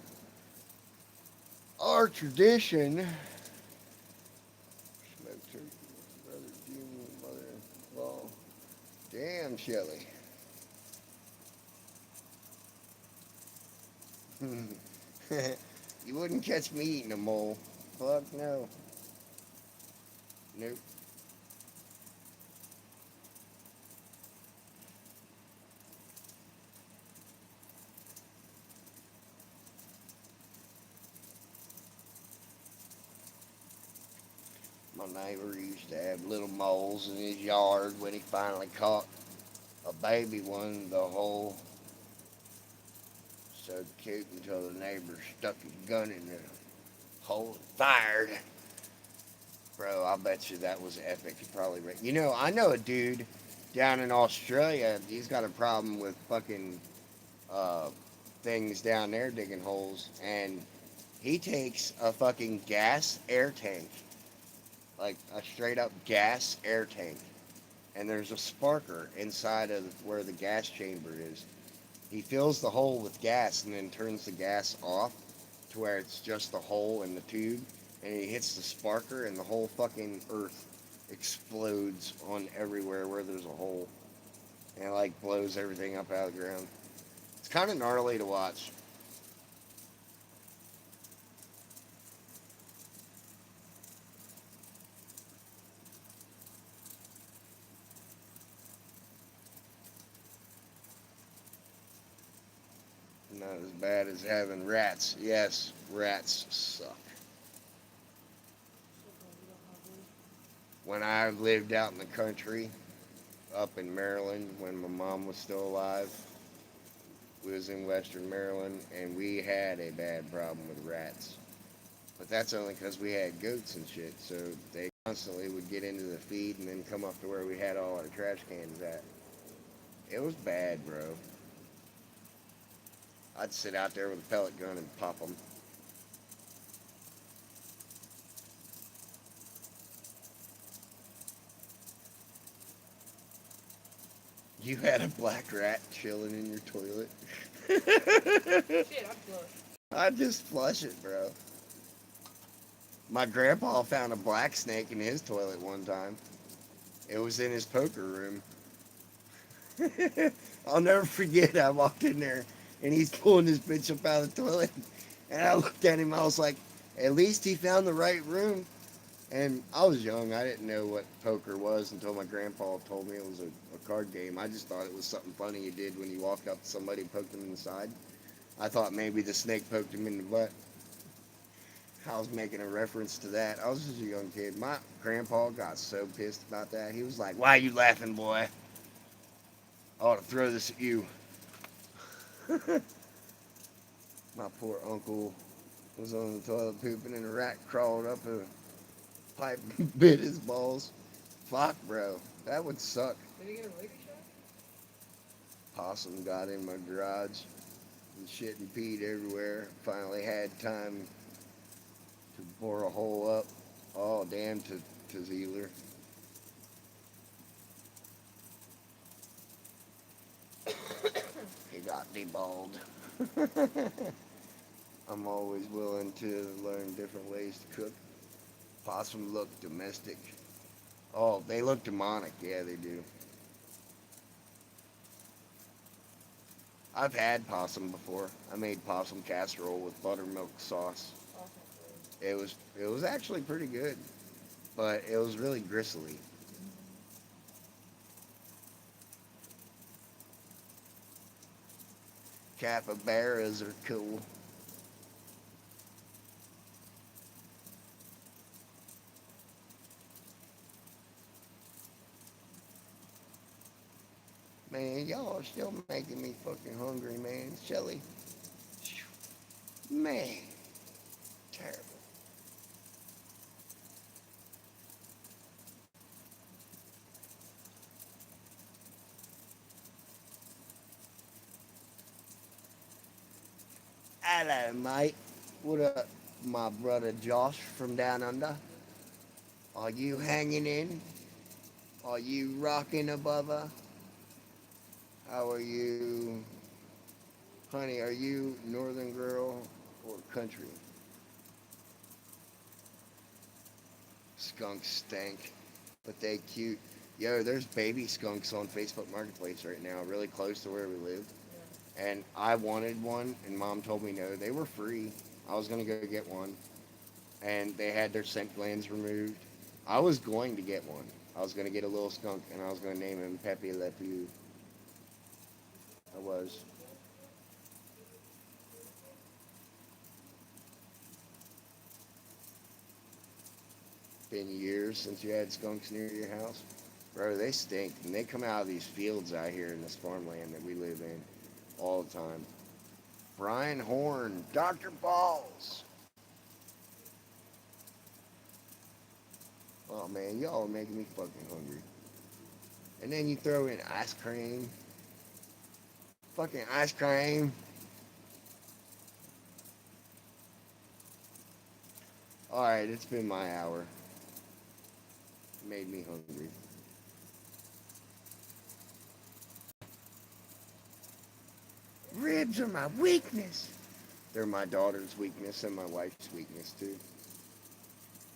Our tradition. Smoke turkey, brother Junior, mother-in-law. Damn, Shelly. You wouldn't catch me eating a mole. Fuck no. Nope. My neighbor used to have little moles in his yard. When he finally caught a baby one, the hole so cute until the neighbor stuck his gun in the hole and fired. Bro, I bet you that was epic. He probably, you know, I know a dude down in Australia. He's got a problem with fucking uh, things down there digging holes, and he takes a fucking gas air tank, like a straight up gas air tank, and there's a sparker inside of where the gas chamber is. He fills the hole with gas and then turns the gas off to where it's just the hole in the tube, and he hits the sparker and the whole fucking earth explodes on everywhere where there's a hole, and it like blows everything up out of the ground. It's kind of gnarly to watch. Not as bad as having rats. Yes, rats suck. So glad we don't have those. When I lived out in the country, up in Maryland, when my mom was still alive, we was in Western Maryland, and we had a bad problem with rats. But that's only because we had goats and shit, so they constantly would get into the feed and then come up to where we had all our trash cans at. It was bad, bro. I'd sit out there with a pellet gun and pop them. You had a black rat chilling in your toilet. Shit, I'd flush. I'd just flush it, bro. My grandpa found a black snake in his toilet one time. It was in his poker room. I'll never forget, I walked in there and he's pulling his bitch up out of the toilet. And I looked at him, I was like, at least he found the right room. And I was young, I didn't know what poker was until my grandpa told me it was a card game. I just thought it was something funny you did when you walked up to somebody and poked them in the side. I thought maybe the snake poked him in the butt. I was making a reference to that. I was just a young kid. My grandpa got so pissed about that. He was like, "Why you laughing, boy? I ought to throw this at you." My poor uncle was on the toilet pooping and a rat crawled up a pipe and bit his balls. Fuck, bro. That would suck. Did he get a rabies shot? Possum got in my garage and shit and peed everywhere. Finally had time to bore a hole up. Oh, damn, to Zeeler. He got deballed. I'm always willing to learn different ways to cook. Possum look domestic. Oh, they look demonic. Yeah, they do. I've had possum before. I made possum casserole with buttermilk sauce. Awesome. It was actually pretty good, but it was really gristly. Capybaras are cool. Man, y'all are still making me fucking hungry, man. Shelly, man, terrible. Hello, mate. What up, my brother Josh from down under? Are you hanging in? Are you rocking above her? How are you? Honey, are you northern girl or country? Skunks stink, but they cute. Yo, there's baby skunks on Facebook Marketplace right now, really close to where we live. And I wanted one, and mom told me no. They were free. I was gonna go get one, and they had their scent glands removed. I was going to get one. I was gonna get a little skunk, and I was gonna name him Pepe Le Pew. I was. Been years since you had skunks near your house. Bro, they stink, and they come out of these fields out here in this farmland that we live in all the time. Brian Horn, Dr. Balls. Oh man, y'all are making me fucking hungry. And then you throw in ice cream. Fucking ice cream. Alright, it's been my hour. Made me hungry. Ribs are my weakness. They're my daughter's weakness and my wife's weakness too.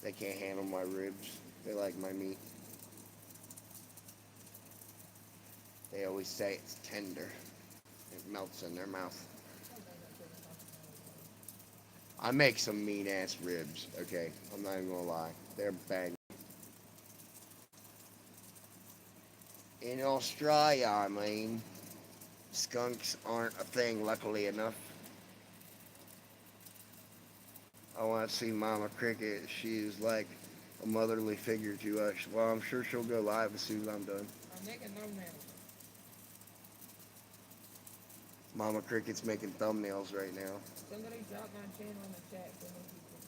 They can't handle my ribs. They like my meat. They always say it's tender. It melts in their mouth. I make some mean ass ribs, okay? I'm not even gonna lie. They're bang. In Australia, I mean, skunks aren't a thing, luckily enough. I want to see Mama Cricket. She's like a motherly figure to us. Well, I'm sure she'll go live as soon as I'm done. I'm making thumbnails. Mama Cricket's making thumbnails right now. Somebody drop my channel in the chat for me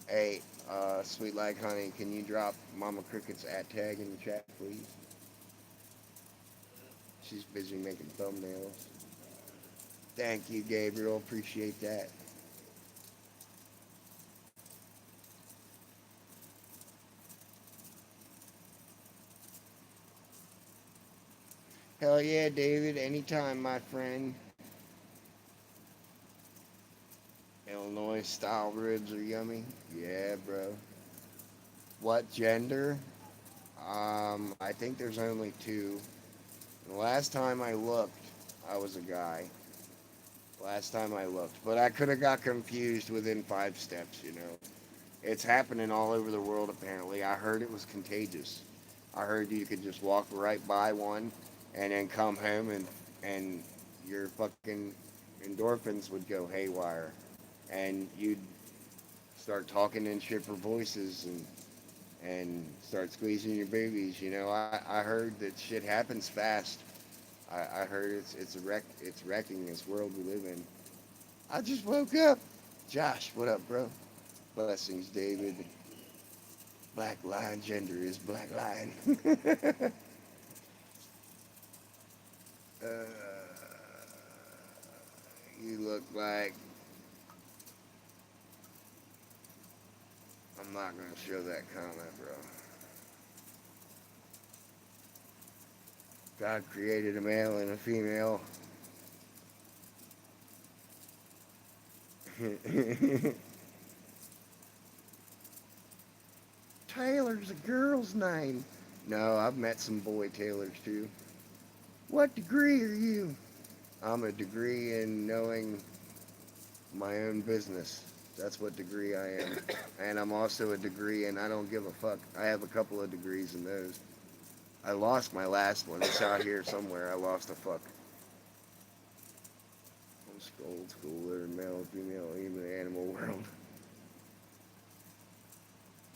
people. Hey, Sweet Like Honey, can you drop Mama Cricket's @ tag in the chat, please? She's busy making thumbnails. Thank you, Gabriel. Appreciate that. Hell yeah, David. Anytime, my friend. Illinois style ribs are yummy. Yeah, bro. What gender? I think there's only two. The last time I looked, I was a guy. Last time I looked. But I could have got confused within 5 steps, you know. It's happening all over the world, apparently. I heard it was contagious. I heard you could just walk right by one and then come home and your fucking endorphins would go haywire. And you'd start talking in chipper voices and start squeezing your boobies. You know, I heard that shit happens fast. I heard it's wrecking this world we live in. I just woke up. Josh, what up, bro? Blessings, David. Black lion gender is black lion. uh, you look like I'm not gonna show that comment, bro. God created a male and a female. Taylor's a girl's name. No, I've met some boy Taylors too. What degree are you? I'm a degree in knowing my own business. That's what degree I am. And I'm also a degree in I don't give a fuck. I have a couple of degrees in those. I lost my last one. It's out here somewhere. I lost a fuck. I'm old school, or male, female, even the animal world.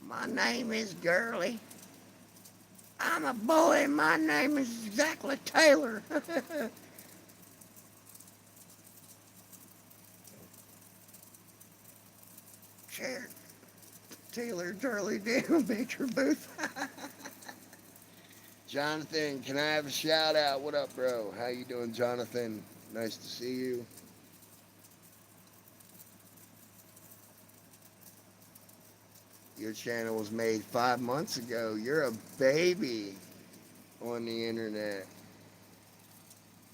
My name is Girly. I'm a boy, and my name is exactly Taylor. Chair Taylor, Charlie, Dan, Baker Booth. Jonathan, can I have a shout out? What up, bro? How you doing, Jonathan? Nice to see you. Your channel was made 5 months ago. You're a baby on the internet.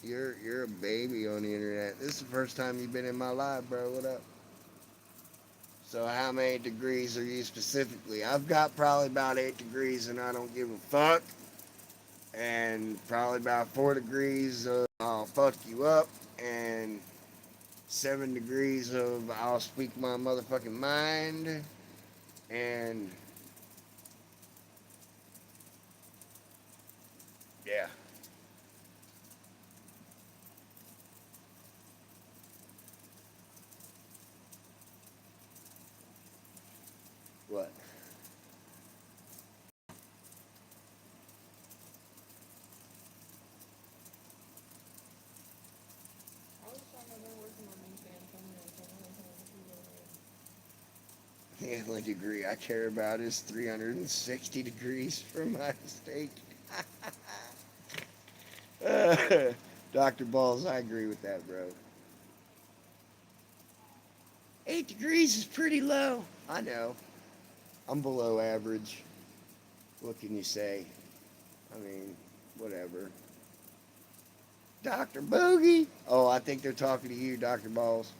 You're a baby on the internet. This is the first time you've been in my live, bro. What up? So how many degrees are you specifically? I've got probably about 8 degrees and I don't give a fuck. And probably about 4 degrees of I'll fuck you up. And 7 degrees of I'll speak my motherfucking mind. And yeah. What? I was trying to know working on these damn thumbnails. I don't know how to do The only degree I care about is 360 degrees from my steak. Dr. Balls, I agree with that, bro. 8 degrees is pretty low. I know. I'm below average. What can you say? I mean, whatever. Dr. Boogie. Oh, I think they're talking to you, Dr. Balls.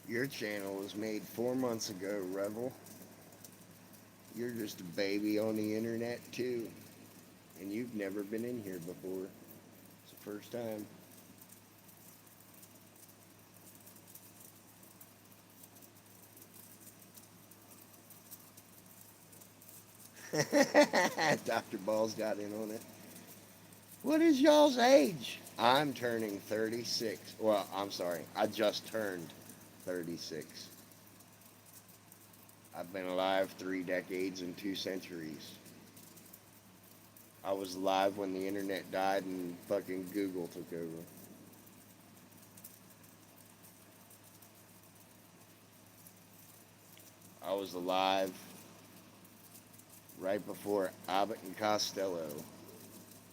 Your channel was made 4 months ago, Rebel. You're just a baby on the internet, too. And you've never been in here before. It's the first time. Dr. Balls got in on it. What is y'all's age? I'm turning 36. Well, I'm sorry. I just turned 36. I've been alive 3 decades and 2 centuries. I was alive when the internet died and fucking Google took over. I was alive right before Abbott and Costello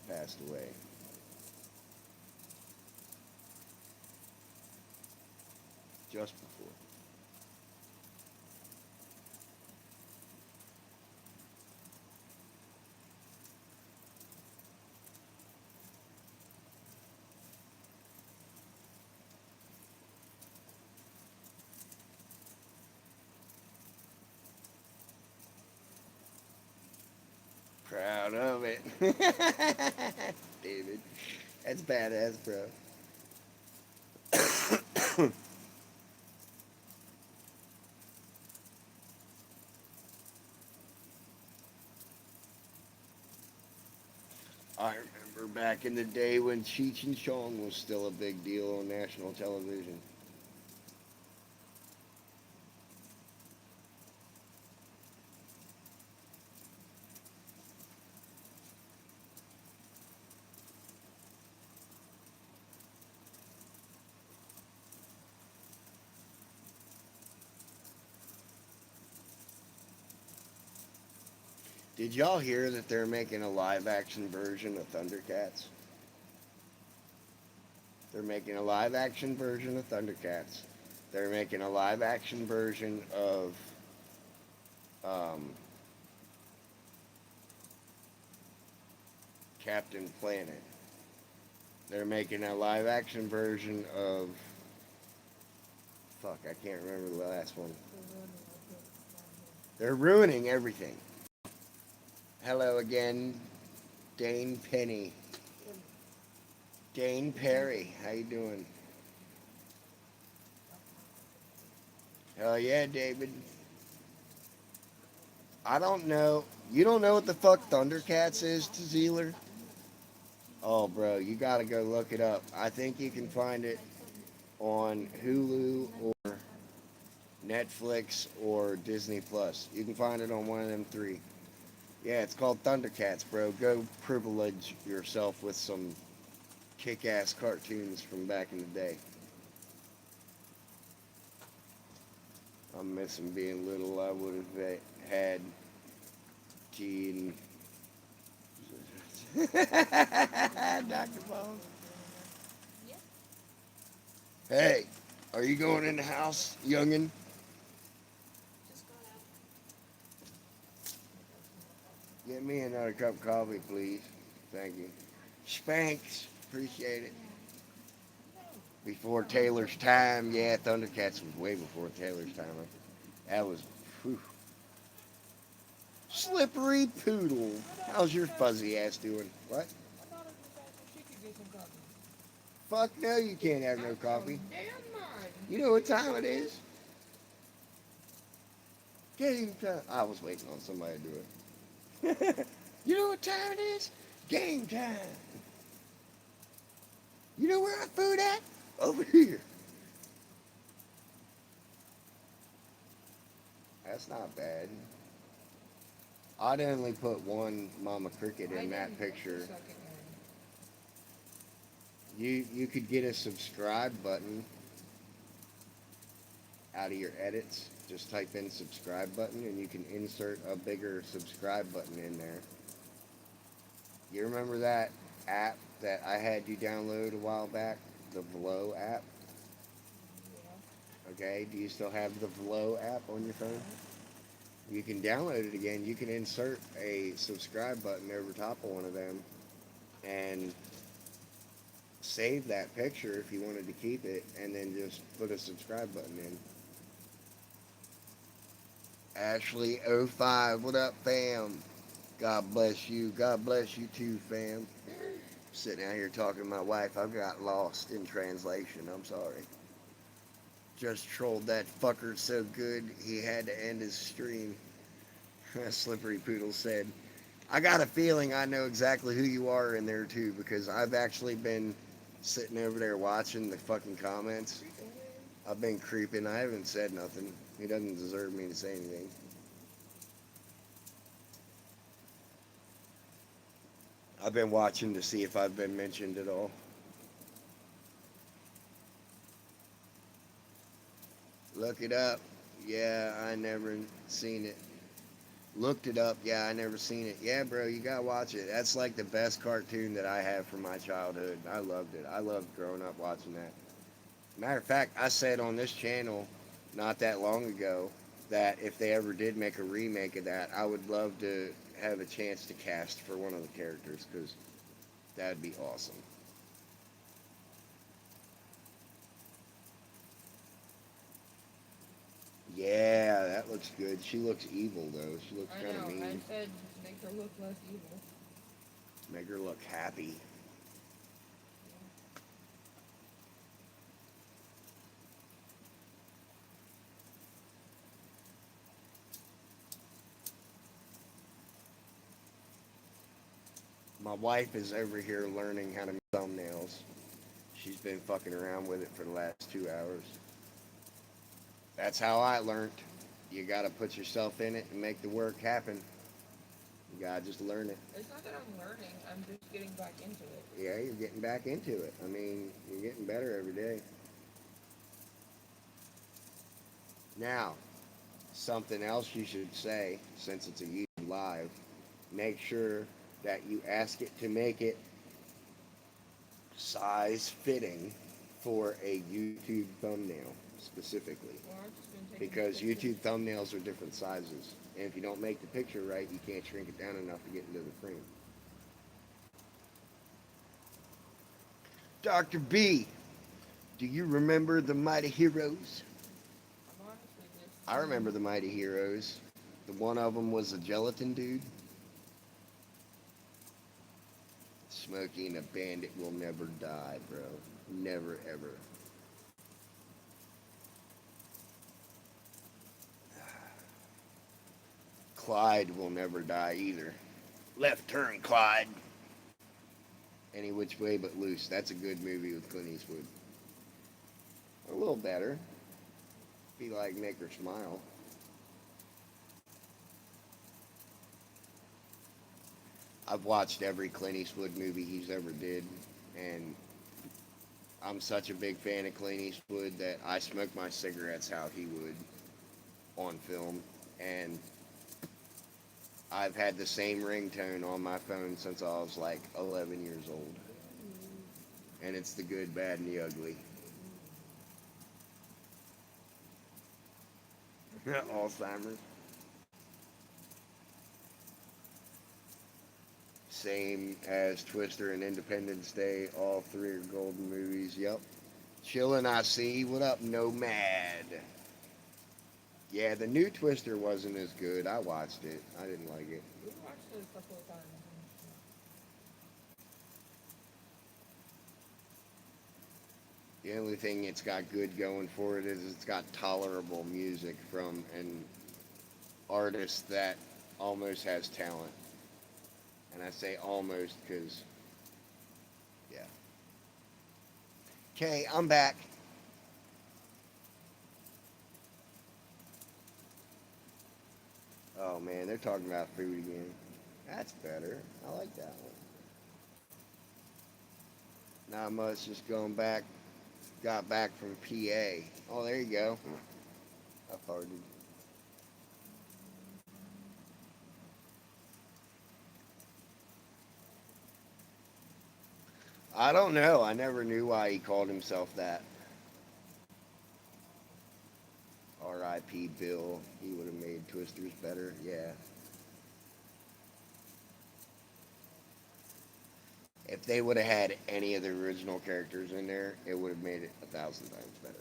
passed away. Just before. Proud of it. David. That's badass, bro. I remember back in the day when Cheech and Chong was still a big deal on national television. Did y'all hear that they're making a live action version of Thundercats? They're making a live action version of Thundercats. They're making a live action version of um, Captain Planet. They're making a live action version of. Fuck, I can't remember the last one. They're ruining everything. Hello again, Dane Penny. Dane Perry, how you doing? Hell yeah, David. I don't know. You don't know what the fuck Thundercats is, Zealer? Oh, bro, you gotta go look it up. I think you can find it on Hulu or Netflix or Disney Plus. You can find it on one of them three. Yeah, it's called Thundercats, bro. Go privilege yourself with some kick-ass cartoons from back in the day. I'm missing being little. I would have had Gene. Dr. Bones. Hey, are you going in the house, youngin'? Get me another cup of coffee, please. Thank you. Spanx, appreciate it. Before Taylor's time, yeah, Thundercats was way before Taylor's time. That was, whew. Slippery Poodle. How's your fuzzy ass doing? What? Fuck no, you can't have no coffee. You know what time it is? Game time. I was waiting on somebody to do it. You know what time it is? Game time. You know where our food at? Over here. That's not bad. I'd only put one Mama Cricket in that picture. You could get a subscribe button out of your edits. Just type in subscribe button and you can insert a bigger subscribe button in there. You remember that app that I had you download a while back? The Vlo app? Okay, do you still have the Vlo app on your phone? You can download it again. You can insert a subscribe button over top of one of them and save that picture if you wanted to keep it, and then just put a subscribe button in. Ashley05, what up, fam? God bless you. God bless you too, fam. Sitting out here talking to my wife. I got lost in translation. I'm sorry. Just trolled that fucker so good he had to end his stream. Slippery Poodle said, I got a feeling I know exactly who you are in there too, because I've actually been sitting over there watching the fucking comments. I've been creeping. I haven't said nothing. He doesn't deserve me to say anything. I've been watching to see if I've been mentioned at all. Look it up. Yeah, I never seen it. Looked it up. Yeah, I never seen it. Yeah, bro, you gotta watch it. That's like the best cartoon that I have from my childhood. I loved it. I loved growing up watching that. Matter of fact, I said on this channel not that long ago that if they ever did make a remake of that, I would love to have a chance to cast for one of the characters, because that'd be awesome. Yeah, that looks good. She looks evil, though. She looks kind of mean. I said make her look less evil. Make her look happy. My wife is over here learning how to make thumbnails. She's been fucking around with it for the last 2 hours. That's how I learned. You gotta put yourself in it and make the work happen. You gotta just learn it. It's not that I'm learning, I'm just getting back into it. Yeah, you're getting back into it. I mean, you're getting better every day. Now, something else you should say, since it's a YouTube live, make sure that you ask it to make it size fitting for a YouTube thumbnail specifically. Well, I've just been taking Because pictures. YouTube thumbnails are different sizes. And if you don't make the picture right, you can't shrink it down enough to get into the frame. Dr. B, do you remember the Mighty Heroes? I'm honestly just. I remember the Mighty Heroes. The one of them was a gelatin dude. Smokey and a Bandit will never die, bro. Never, ever. Clyde will never die either. Left turn, Clyde. Any Which Way But Loose. That's a good movie with Clint Eastwood. A little better. Be like Make Her Smile. I've watched every Clint Eastwood movie he's ever did, and I'm such a big fan of Clint Eastwood that I smoke my cigarettes how he would on film, and I've had the same ringtone on my phone since I was like 11 years old, and it's the good, bad, and the ugly. Alzheimer's. Same as Twister and Independence Day. All three are golden movies. Yep. Chillin' I see. What up, Nomad? Yeah, the new Twister wasn't as good. I watched it. I didn't like it. We watched it a couple of times. The only thing it's got good going for it is it's got tolerable music from an artist that almost has talent. And I say almost because, yeah. Okay, I'm back. Oh man, they're talking about food again. That's better. I like that one. Not much, just going back. Got back from PA. Oh, there you go. I farted. I don't know. I never knew why he called himself that. R.I.P. Bill. He would have made Twisters better. Yeah. If they would have had any of the original characters in there, it would have made it 1,000 times better.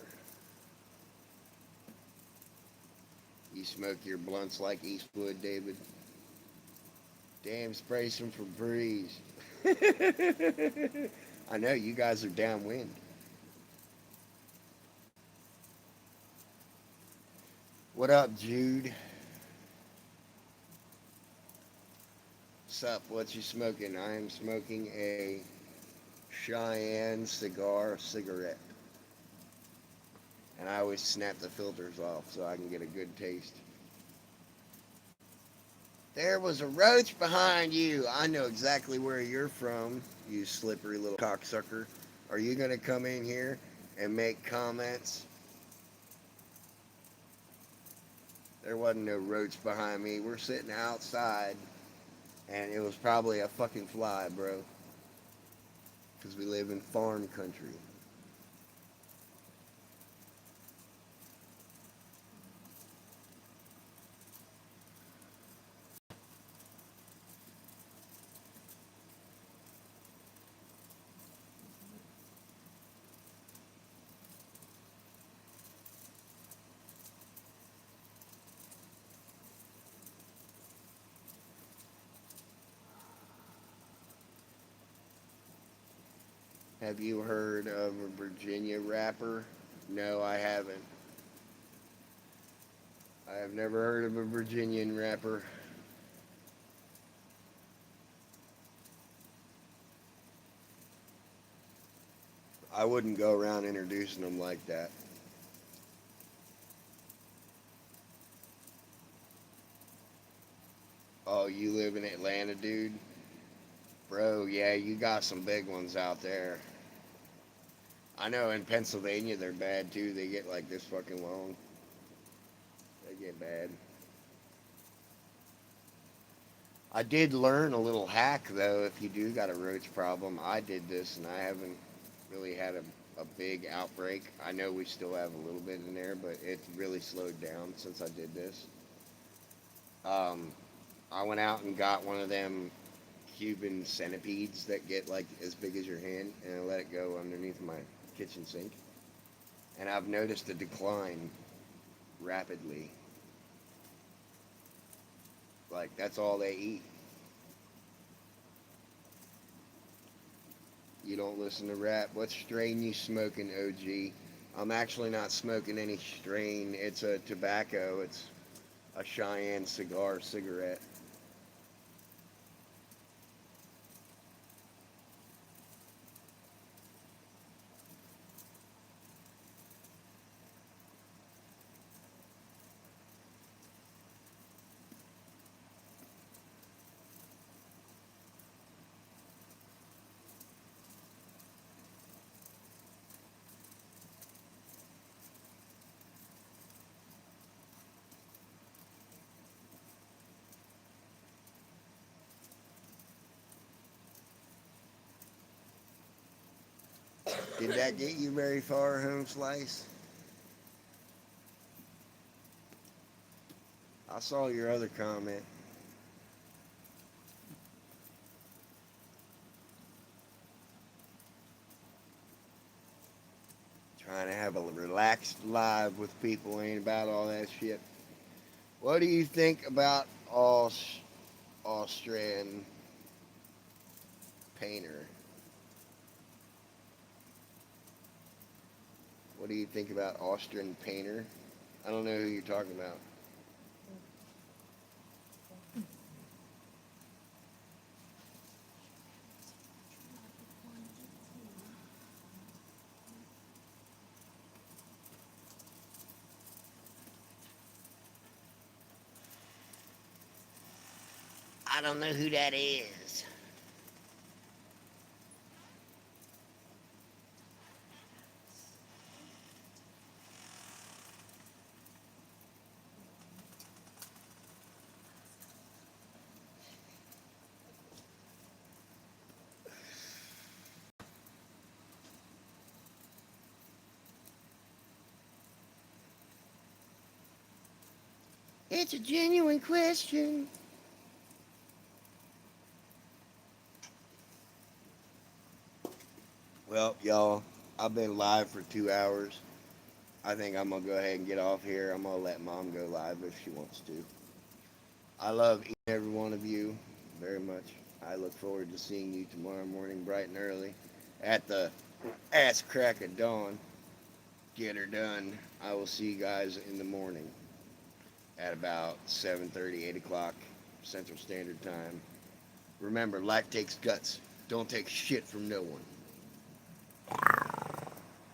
You smoke your blunts like Eastwood, David? Damn, spray some Febreze. I know, you guys are downwind. What up, Jude? Sup, what you smoking? I am smoking a Cheyenne cigarette. And I always snap the filters off so I can get a good taste. There was a roach behind you. I know exactly where you're from, you slippery little cocksucker. Are you going to come in here and make comments? There wasn't no roach behind me. We're sitting outside, and it was probably a fucking fly, bro. Because we live in farm country. Have you heard of a Virginia rapper? No, I haven't. I have never heard of a Virginian rapper. I wouldn't go around introducing them like that. Oh, you live in Atlanta, dude? Bro, yeah, you got some big ones out there. I know in Pennsylvania they're bad too. They get like this fucking long. They get bad. I did learn a little hack though. If you do got a roach problem, I did this and I haven't really had a big outbreak. I know we still have a little bit in there, but it's really slowed down since I did this. Um, I went out and got one of them Cuban centipedes that get like as big as your hand, and I let it go underneath my kitchen sink. And I've noticed a decline rapidly. Like that's all they eat. You don't listen to rap. What strain you smoking, OG? I'm actually not smoking any strain. It's a tobacco. It's a Cheyenne cigarette. Did that get you very far, Home Slice? I saw your other comment. Trying to have a relaxed live with people ain't about all that shit. What do you think about Austrian painter? What do you think about Austrian painter? I don't know who you're talking about. I don't know who that is. It's a genuine question. Well, y'all, I've been live for 2 hours. I think I'm gonna go ahead and get off here. I'm gonna let Mom go live if she wants to. I love each and every one of you very much. I look forward to seeing you tomorrow morning, bright and early, at the ass crack of dawn. Get her done. I will see you guys in the morning at about 7:30, 8 o'clock Central Standard Time. Remember, life takes guts. Don't take shit from no one.